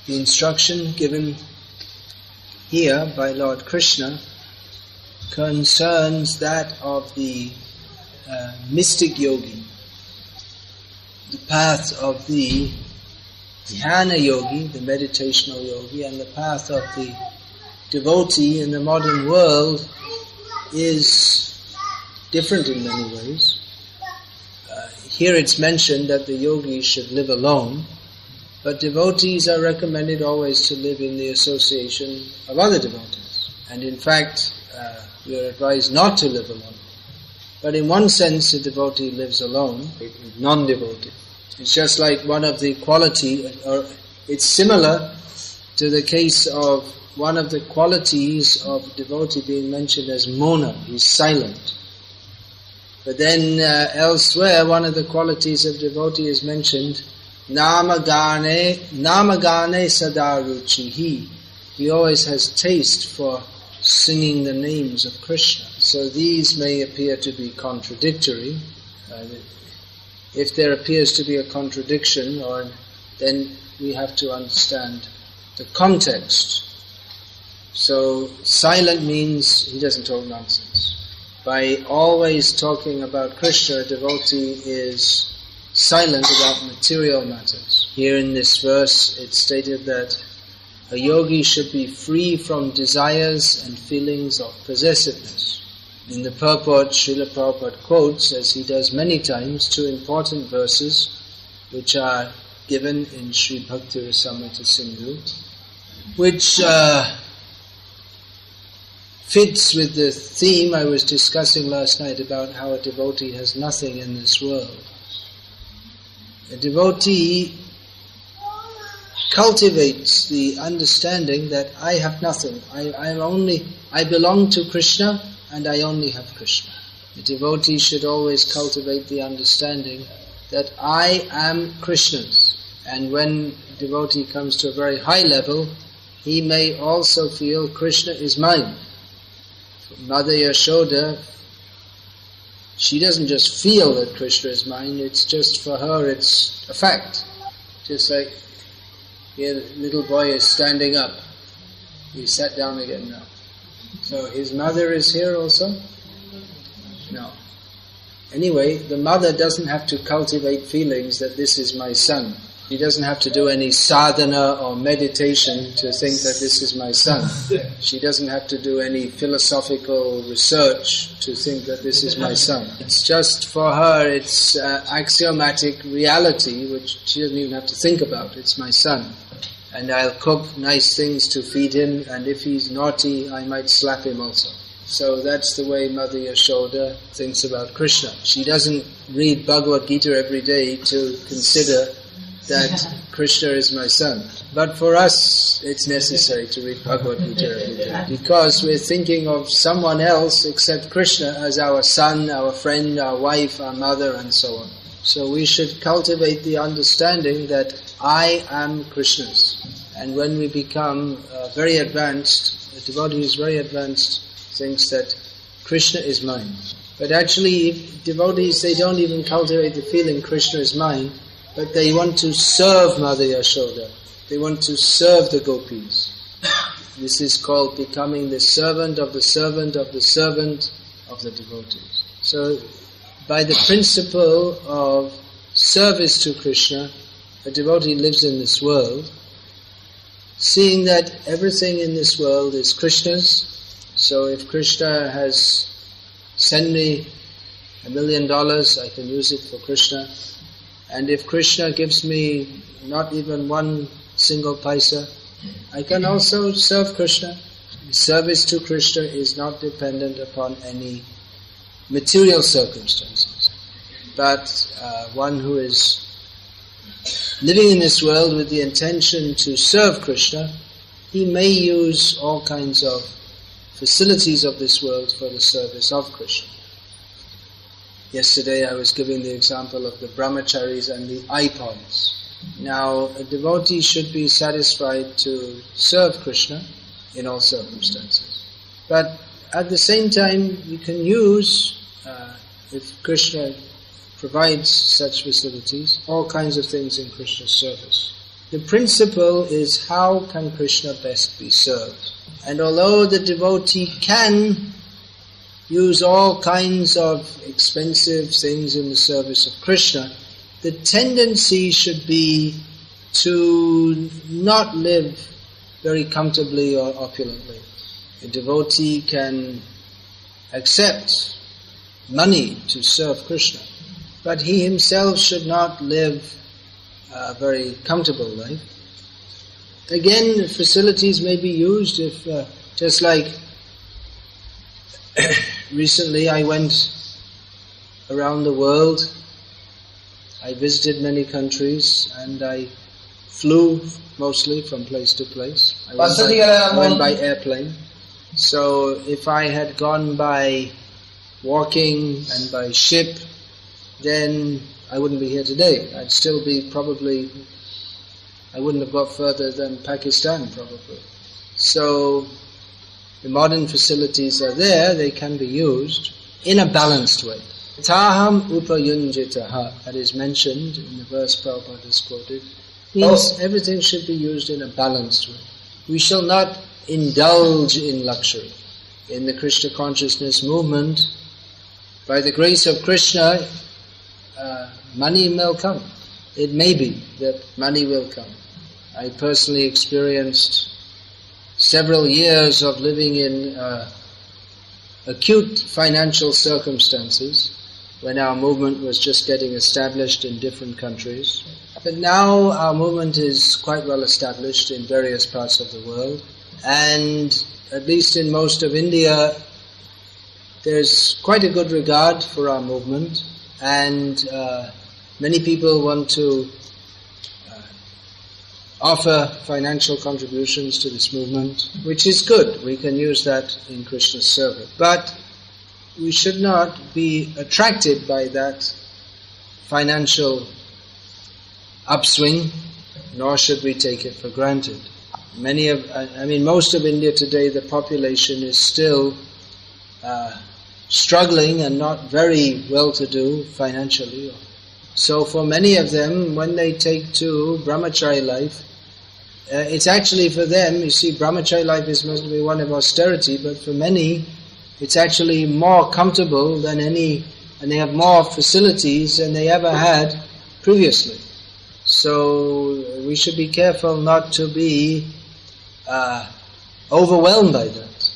The instruction given here by Lord Krishna concerns that of the mystic yogi, the path of the dhyana yogi, the meditational yogi, and the path of the devotee in the modern world is different in many ways. Here it's mentioned that the yogis should live alone, but devotees are recommended always to live in the association of other devotees. And in fact, we are advised not to live alone. But in one sense, a devotee lives alone with non-devotee. It's just like one of the or it's similar to the case of one of the qualities of devotee being mentioned as mona, he's silent. But then elsewhere, one of the qualities of devotee is mentioned, namagane sadaruchihi. He always has taste for singing the names of Krishna. So these may appear to be contradictory. If there appears to be a contradiction, then we have to understand the context. So silent means he doesn't talk nonsense. By always talking about Krishna, a devotee is silent about material matters. Here in this verse it's stated that a yogi should be free from desires and feelings of possessiveness. In the purport, Srila Prabhupada quotes, as he does many times, two important verses which are given in Sri Bhakti Rasamrita Sindhu, which fits with the theme I was discussing last night about how a devotee has nothing in this world. A devotee cultivates the understanding that I have nothing. I belong to Krishna and I only have Krishna. The devotee should always cultivate the understanding that I am Krishna's. And when a devotee comes to a very high level, he may also feel Krishna is mine. Mother Yashoda, she doesn't just feel that Krishna is mine, it's just for her, it's a fact. Just like here the little boy is standing up. He sat down again now. So his mother is here also? No. Anyway, the mother doesn't have to cultivate feelings that this is my son. She doesn't have to do any sadhana or meditation to think that this is my son. She doesn't have to do any philosophical research to think that this is my son. It's just for her, it's axiomatic reality which she doesn't even have to think about. It's my son. And I'll cook nice things to feed him, and if he's naughty, I might slap him also. So that's the way Mother Yashoda thinks about Krishna. She doesn't read Bhagavad Gita every day to consider that Krishna is my son. But for us, it's necessary to read Bhagavad Gita every day, because we're thinking of someone else except Krishna as our son, our friend, our wife, our mother, and so on. So we should cultivate the understanding that I am Krishna's. And when we become very advanced, a devotee who is very advanced thinks that Krishna is mine. But actually, devotees, they don't even cultivate the feeling Krishna is mine, but they want to serve Mother Yashoda. They want to serve the gopis. This is called becoming the servant of the servant of the servant of the devotees. So, by the principle of service to Krishna, a devotee lives in this world, seeing that everything in this world is Krishna's. So if Krishna has sent me $1 million, I can use it for Krishna. And if Krishna gives me not even one single paisa, I can also serve Krishna. Service to Krishna is not dependent upon any material circumstances. But one who is living in this world with the intention to serve Krishna, he may use all kinds of facilities of this world for the service of Krishna. Yesterday I was giving the example of the brahmacharis and the iPods. Now, a devotee should be satisfied to serve Krishna in all circumstances. But at the same time, you can use, if Krishna provides such facilities, all kinds of things in Krishna's service. The principle is how can Krishna best be served. And although the devotee can use all kinds of expensive things in the service of Krishna, the tendency should be to not live very comfortably or opulently. A devotee can accept money to serve Krishna, but he himself should not live a very comfortable life. Again, facilities may be used if, just like recently I went around the world. I visited many countries and I flew mostly from place to place. I went by airplane. So if I had gone by walking and by ship, then I wouldn't be here today. I'd still be I wouldn't have got further than Pakistan probably. So the modern facilities are there, they can be used in a balanced way. Taham upayunjitaha, that is mentioned in the verse Prabhupada has quoted, means everything should be used in a balanced way. We shall not indulge in luxury. In the Krishna consciousness movement, by the grace of Krishna, money will come. It may be that money will come. I personally experienced several years of living in acute financial circumstances when our movement was just getting established in different countries. But now our movement is quite well established in various parts of the world, and at least in most of India there's quite a good regard for our movement, and many people want to offer financial contributions to this movement, which is good. We can use that in Krishna's service. But we should not be attracted by that financial upswing, nor should we take it for granted. Most of India today, the population is still struggling and not very well-to-do financially. So for many of them, when they take to brahmachari life, it's actually for them, you see, brahmachari life is must be one of austerity, but for many, it's actually more comfortable than any, and they have more facilities than they ever had previously. So we should be careful not to be overwhelmed by that.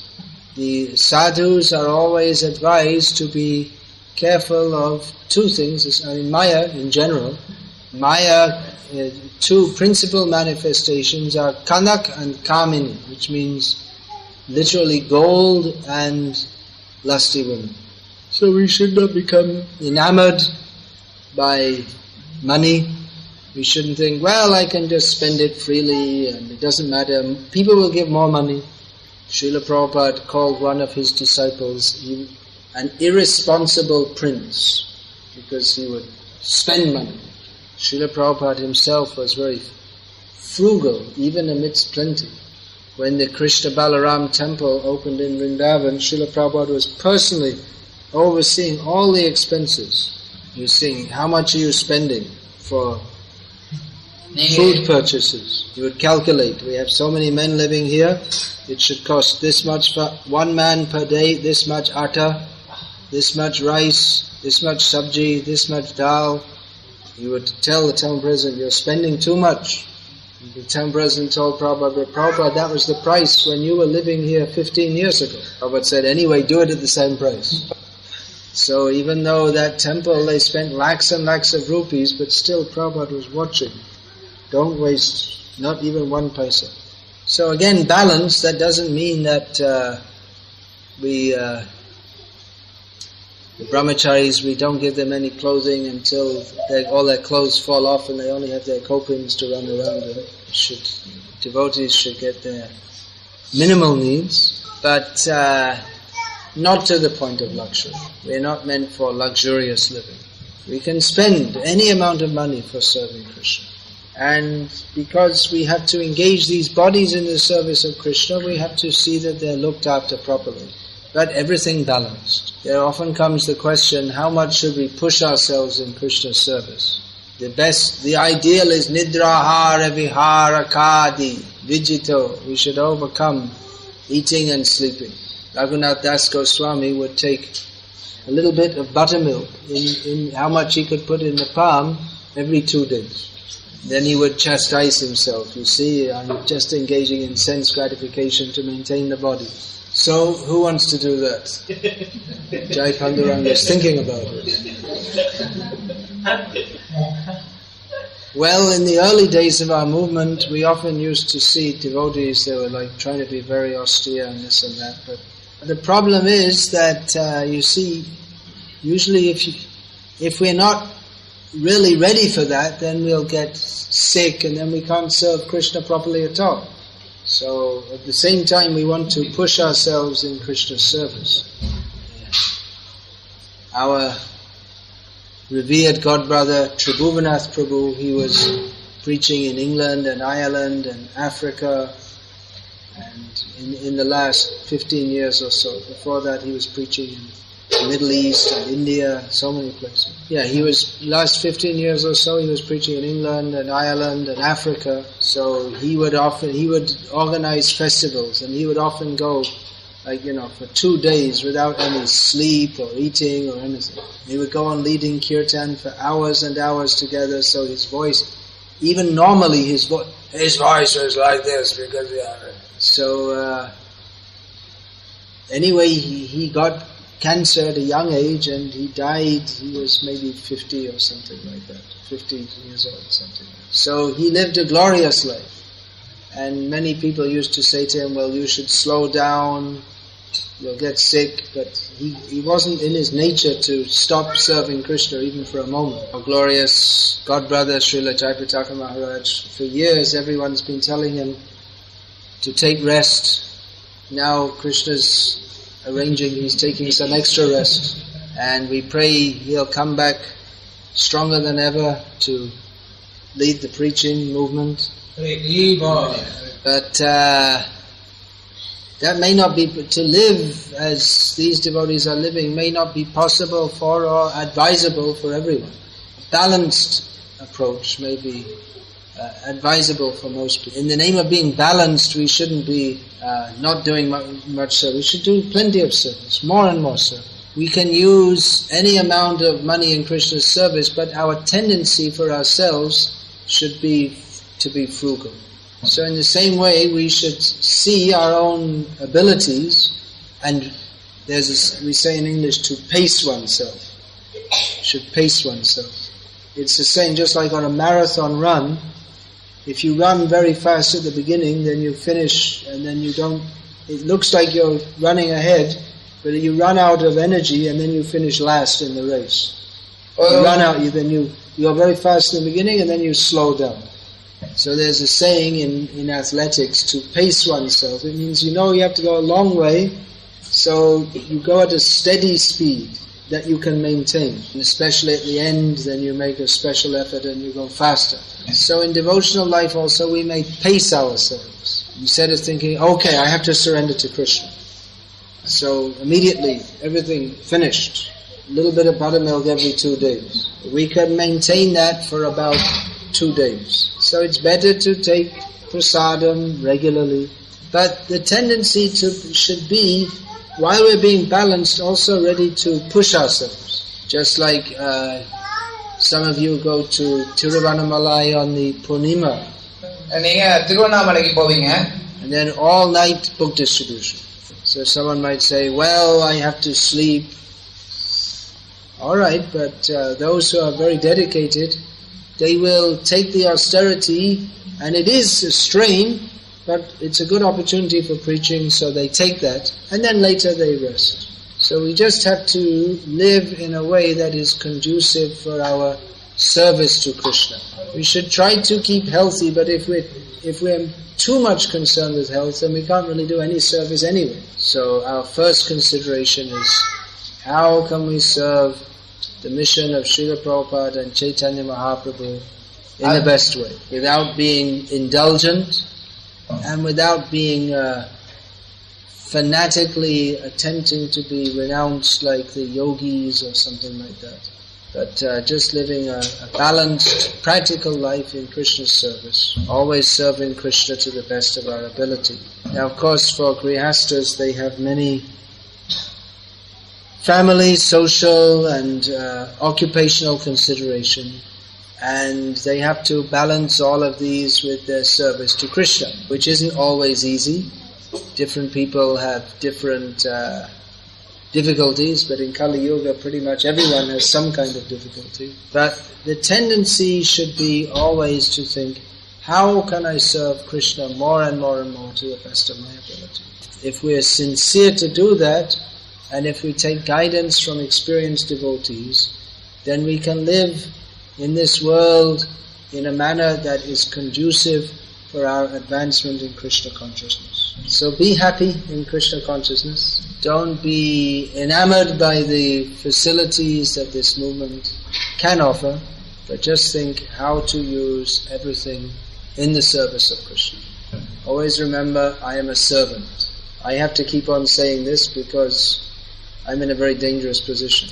The sadhus are always advised to be careful of two things. Maya in general. Maya, two principal manifestations are kanak and kamini, which means literally gold and lusty women. So we should not become enamored by money. We shouldn't think, well, I can just spend it freely and it doesn't matter. People will give more money. Srila Prabhupada called one of his disciples an irresponsible prince because he would spend money. Srila Prabhupada himself was very frugal, even amidst plenty. When the Krishna Balaram temple opened in Vrindavan, Srila Prabhupada was personally overseeing all the expenses. He was saying, how much are you spending for food purchases? He would calculate, we have so many men living here, it should cost this much for one man per day, this much atta, this much rice, this much sabji, this much dal. He would tell the town president, you're spending too much. The town president told Prabhupada, Prabhupada, that was the price when you were living here 15 years ago. Prabhupada said, anyway, do it at the same price. So even though that temple, they spent lakhs and lakhs of rupees, but still Prabhupada was watching. Don't waste not even one paisa. So again, balance, that doesn't mean that the brahmacharis, we don't give them any clothing until all their clothes fall off and they only have their copings to run around in. Devotees should get their minimal needs, but not to the point of luxury. We're not meant for luxurious living. We can spend any amount of money for serving Krishna. And because we have to engage these bodies in the service of Krishna, we have to see that they're looked after properly. But everything balanced. There often comes the question, how much should we push ourselves in Krishna's service? The ideal is nidrahara vihara kadi vijito. We should overcome eating and sleeping. Raghunath Das Goswami would take a little bit of buttermilk in how much he could put in the palm every 2 days. Then he would chastise himself. You see, I'm just engaging in sense gratification to maintain the body. So, who wants to do that? Jai Panduranga is thinking about it. Well, in the early days of our movement, we often used to see devotees, they were like trying to be very austere and this and that. But the problem is that, you see, usually if we're not really ready for that, then we'll get sick and then we can't serve Krishna properly at all. So at the same time we want to push ourselves in Krishna's service. Our revered godbrother Tribhuvanath Prabhu, he was preaching in England and Ireland and Africa, and in the last 15 years or so. Before that he was preaching in the Middle East and India, so many places. Yeah, last 15 years or so he was preaching in England and Ireland and Africa. So he would organize festivals, and he would often go for 2 days without any sleep or eating or anything. He would go on leading kirtan for hours and hours together, so his voice, even normally his voice was like this because anyway he got cancer at a young age and he died. He was maybe 50 or something like that, 50 years old, something like that. So he lived a glorious life, and many people used to say to him, well, you should slow down, you'll get sick, but he wasn't in his nature to stop serving Krishna even for a moment. Our glorious godbrother Srila Jayapataka Maharaj, for years everyone's been telling him to take rest. Now Krishna's arranging, he's taking some extra rest, and we pray he'll come back stronger than ever to lead the preaching movement. But that may not be, to live as these devotees are living may not be possible for or advisable for everyone. A balanced approach may be advisable for most people. In the name of being balanced, we shouldn't be not doing much service. We should do plenty of service, more and more service. We can use any amount of money in Krishna's service, but our tendency for ourselves should be to be frugal. So in the same way, we should see our own abilities, and we say in English, to pace oneself. Should pace oneself. It's the same, just like on a marathon run. If you run very fast at the beginning, then you finish, and then it looks like you're running ahead, but you run out of energy, and then you finish last in the race. You run out, you're very fast in the beginning, and then you slow down. So there's a saying in athletics, to pace oneself. It means you have to go a long way, so you go at a steady speed that you can maintain. And especially at the end, then you make a special effort and you go faster. So in devotional life also, we may pace ourselves. Instead of thinking, okay, I have to surrender to Krishna. So immediately, everything finished. A little bit of buttermilk every 2 days. We can maintain that for about 2 days. So it's better to take prasadam regularly. But the tendency should be, while we're being balanced, also ready to push ourselves. Just like some of you go to Tiruvannamalai on the Purnima. And then all night book distribution. So someone might say, well, I have to sleep. Alright, but those who are very dedicated, they will take the austerity, and it is a strain, but it's a good opportunity for preaching, so they take that, and then later they rest. So we just have to live in a way that is conducive for our service to Krishna. We should try to keep healthy, but if we're too much concerned with health, then we can't really do any service anyway. So our first consideration is, how can we serve the mission of Srila Prabhupada and Chaitanya Mahaprabhu in the best way, without being indulgent and without being fanatically attempting to be renounced like the yogis or something like that. but just living a balanced, practical life in Krishna's service, always serving Krishna to the best of our ability. Now, of course, for grihastas, they have many family, social and occupational consideration, and they have to balance all of these with their service to Krishna, which isn't always easy. Different people have different difficulties, but in Kali Yuga pretty much everyone has some kind of difficulty. But the tendency should be always to think, how can I serve Krishna more and more and more to the best of my ability? If we are sincere to do that, and if we take guidance from experienced devotees, then we can live in this world in a manner that is conducive for our advancement in Krishna consciousness. So be happy in Krishna consciousness. Don't be enamored by the facilities that this movement can offer, but just think how to use everything in the service of Krishna. Always remember, I am a servant. I have to keep on saying this because I'm in a very dangerous position.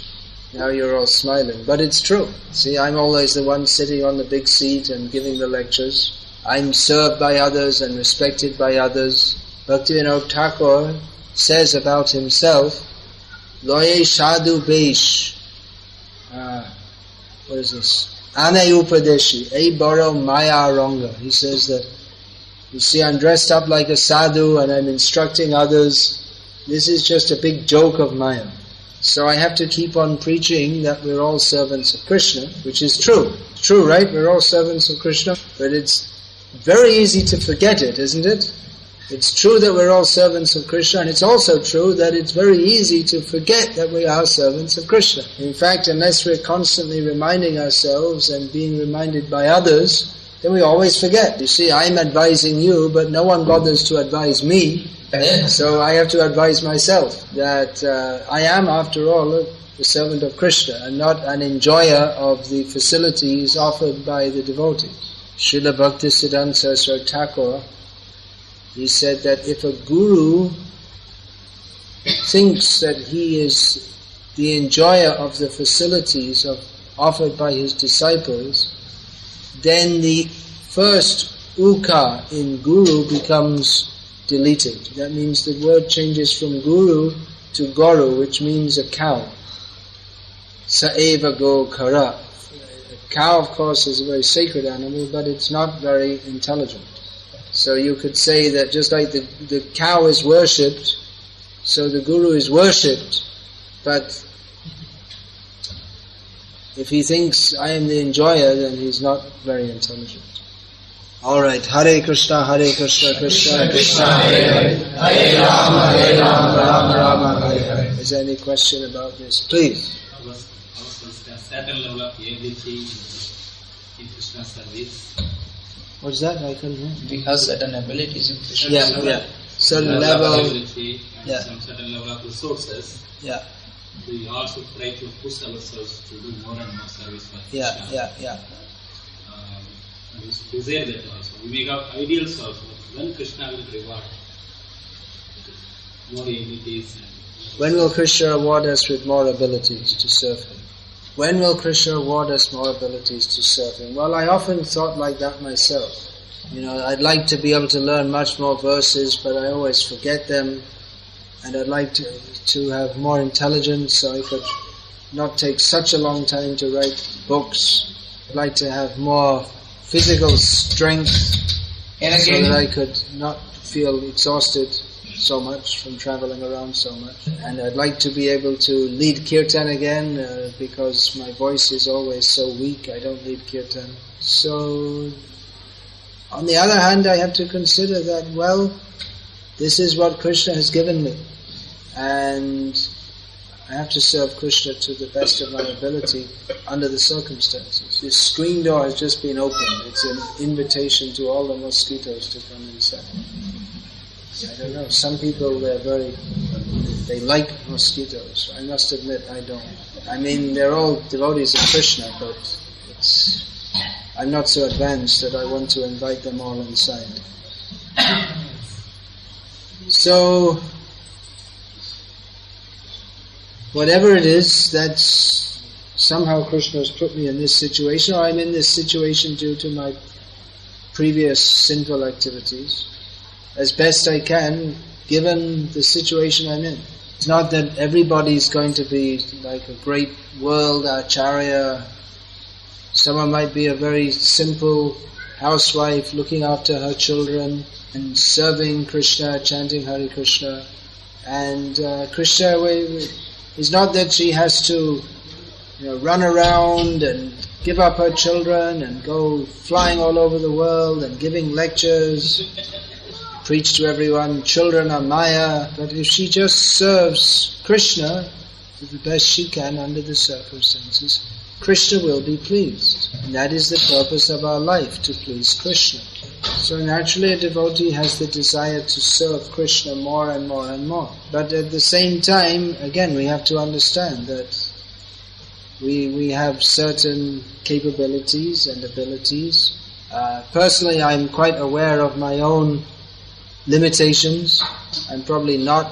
Now you're all smiling, but it's true. See, I'm always the one sitting on the big seat and giving the lectures. I'm served by others and respected by others. Bhaktivinoda Thakur says about himself, Loye Sadhu Besh. What is this? Ane Upadeshi, E Boro Maya Ranga. He says that, you see, I'm dressed up like a sadhu and I'm instructing others. This is just a big joke of Maya. So I have to keep on preaching that we're all servants of Krishna, which is true. It's true, right? We're all servants of Krishna. But it's very easy to forget it, isn't it? It's true that we're all servants of Krishna, and it's also true that it's very easy to forget that we are servants of Krishna. In fact, unless we're constantly reminding ourselves and being reminded by others, then we always forget. You see, I'm advising you, but no one bothers to advise me. So I have to advise myself that I am, after all, the servant of Krishna and not an enjoyer of the facilities offered by the devotee. Srila Bhaktisiddhanta Saraswati Thakur, he said that if a guru thinks that he is the enjoyer of the facilities offered by his disciples, then the first uka in guru becomes deleted. That means the word changes from guru to goru, which means a cow. Saeva go kara. A cow, of course, is a very sacred animal, but it's not very intelligent. So you could say that just like the cow is worshipped, so the guru is worshipped, but if he thinks I am the enjoyer, then he's not very intelligent. Alright, Hare Krishna, Krishna Krishna, Hare Hare, Hare Rama, Rama Rama, Hare Hare. Is there any question about this? Please. I was a certain level of ability in Krishna service. What's that? I couldn't hear. We have certain abilities in Krishna. Yeah. Certain level. Ability and some certain level of resources. Yeah. We also try to push ourselves to do more and more service for Krishna. Yeah. We desire that also. We make our ideals also. When Krishna will reward more abilities. When will Krishna reward us with more abilities to serve Him? When will Krishna reward us more abilities to serve Him? Well, I often thought like that myself. I'd like to be able to learn much more verses, but I always forget them. And I'd like to have more intelligence, so I could not take such a long time to write books. I'd like to have more physical strength so that I could not feel exhausted so much from traveling around so much. And I'd like to be able to lead kirtan again because my voice is always so weak, I don't lead kirtan. So, on the other hand, I have to consider that, well, this is what Krishna has given me. And I have to serve Krishna to the best of my ability under the circumstances. This screen door has just been opened. It's an invitation to all the mosquitoes to come inside. I don't know, some people they like mosquitoes. I must admit I don't. I mean, they're all devotees of Krishna, but I'm not so advanced that I want to invite them all inside. So, whatever it is that's somehow Krishna has put me in this situation, or I'm in this situation due to my previous sinful activities, as best I can, given the situation I'm in. It's not that everybody's going to be like a great world acharya. Someone might be a very simple housewife looking after her children and serving Krishna, chanting Hare Krishna. And Krishna is not that she has to run around and give up her children and go flying all over the world and giving lectures, preach to everyone, children are Maya. But if she just serves Krishna the best she can under the circumstances, Krishna will be pleased. And that is the purpose of our life, to please Krishna. So naturally a devotee has the desire to serve Krishna more and more and more. But at the same time, again, we have to understand that we have certain capabilities and abilities. Personally, I'm quite aware of my own limitations. I'm probably not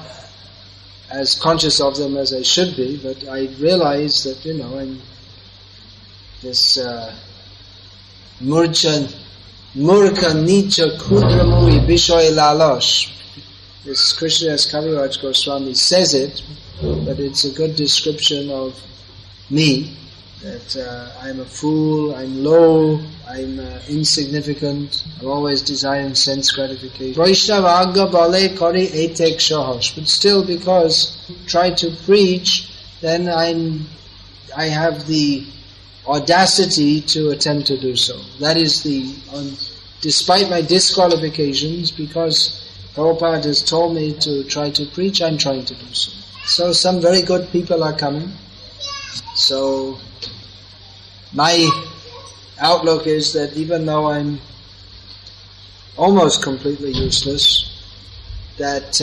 as conscious of them as I should be, but I realize that, I'm this murka nicha kudramuri bishoy lalosh. This Krishnadas Kaviraj Goswami says it, but it's a good description of me, that I'm a fool, I'm low, I'm insignificant, I'm always desiring sense gratification. Vaishnava bale kori etek shahosh. But still, because I try to preach, then I have the audacity to attempt to do so. That is despite my disqualifications, because Prabhupada has told me to try to preach, I'm trying to do so. So some very good people are coming. So my outlook is that even though I'm almost completely useless, that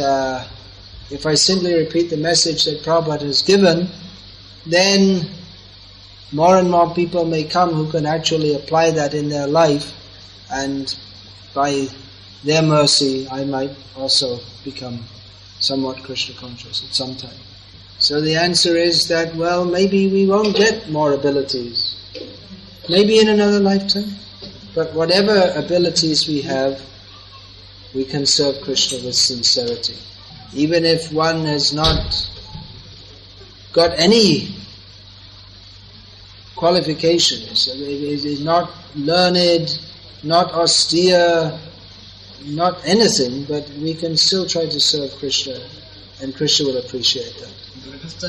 if I simply repeat the message that Prabhupada has given, then more and more people may come who can actually apply that in their life, and by their mercy I might also become somewhat Krishna conscious at some time. So the answer is that, well, maybe we won't get more abilities. Maybe in another lifetime. But whatever abilities we have, we can serve Krishna with sincerity. Even if one has not got any qualifications, it is not learned, not austere, not anything, but we can still try to serve Krishna, and Krishna will appreciate that. So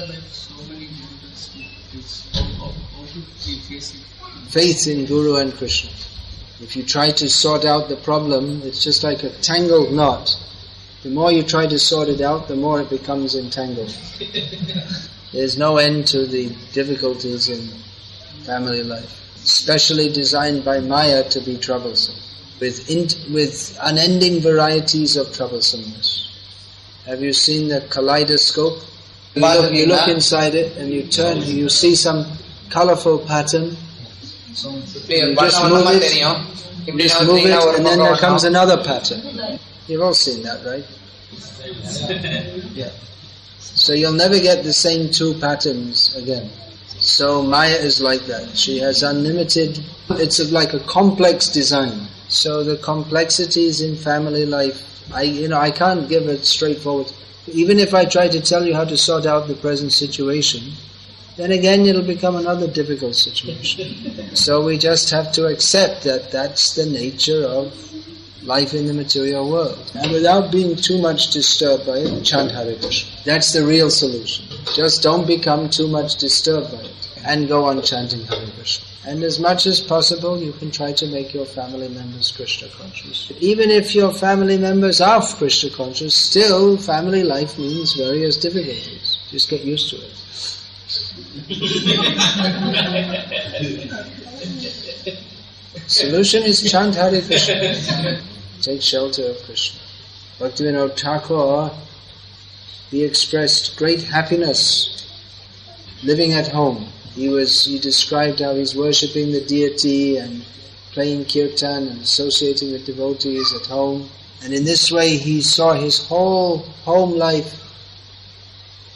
many how should we face it? Faith in Guru and Krishna. If you try to sort out the problem, it's just like a tangled knot. The more you try to sort it out, the more it becomes entangled. There's no end to the difficulties in family life, especially designed by Maya to be troublesome, with unending varieties of troublesomeness. Have you seen the kaleidoscope? You look inside it and you turn, you see some colorful pattern. You just move it, and then there comes another pattern. You've all seen that, right? Yeah. So you'll never get the same two patterns again. So Maya is like that. She has unlimited, it's like a complex design. So the complexities in family life, I can't give it straightforward. Even if I try to tell you how to sort out the present situation, then again it'll become another difficult situation. So we just have to accept that that's the nature of life in the material world. And without being too much disturbed by it, chant Hare Krishna. That's the real solution. Just don't become too much disturbed by it and go on chanting Hare Krishna. And as much as possible, you can try to make your family members Krishna conscious. But even if your family members are Krishna conscious, still family life means various difficulties. Just get used to it. Solution is chant Hare Krishna. Take shelter of Krishna. Bhaktivinoda Thakur, he expressed great happiness living at home. He described how he's worshipping the deity and playing kirtan and associating with devotees at home. And in this way he saw his whole home life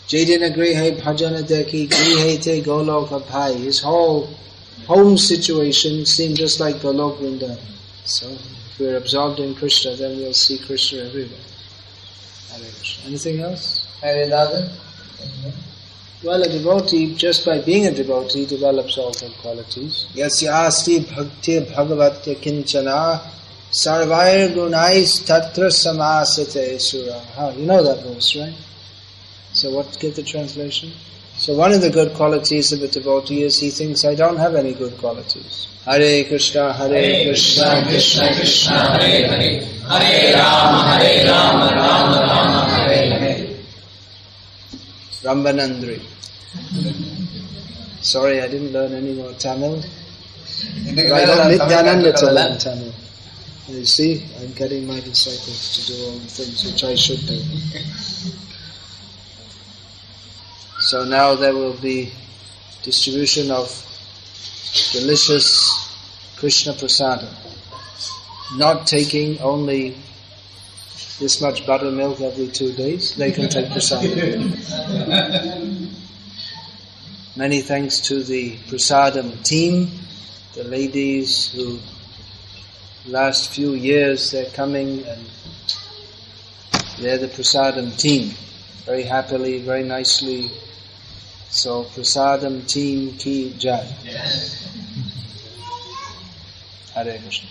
Jaidina Grihe Bhajana Deki Grihe Te Goloka Bhai. His whole home situation seemed just like Golok Vrindavan. So if we're absorbed in Krishna, then we'll see Krishna everywhere. Hare Krishna. Anything else? Well, a devotee, just by being a devotee, develops all good qualities. Yasya asti bhakti bhagavatya kinchana sarvair gunais tatra samasate sura. You know that verse, right? So get the translation? So one of the good qualities of a devotee is he thinks, I don't have any good qualities. Hare Krishna, Krishna Krishna, Hare Hare, Hare Rama, Rama Rama, Hare Hare. Rambanandri. Sorry, I didn't learn any more Tamil. But I don't Nityananda to learn Tamil. You see, I'm getting my disciples to do all the things which I should do. So now there will be distribution of delicious Krishna prasadam. Not taking only this much buttermilk every 2 days, they can take prasadam. Many thanks to the prasadam team, the ladies who last few years they're coming and they're the prasadam team. Very happily, very nicely. So prasadam team ki jai. Hare Krishna.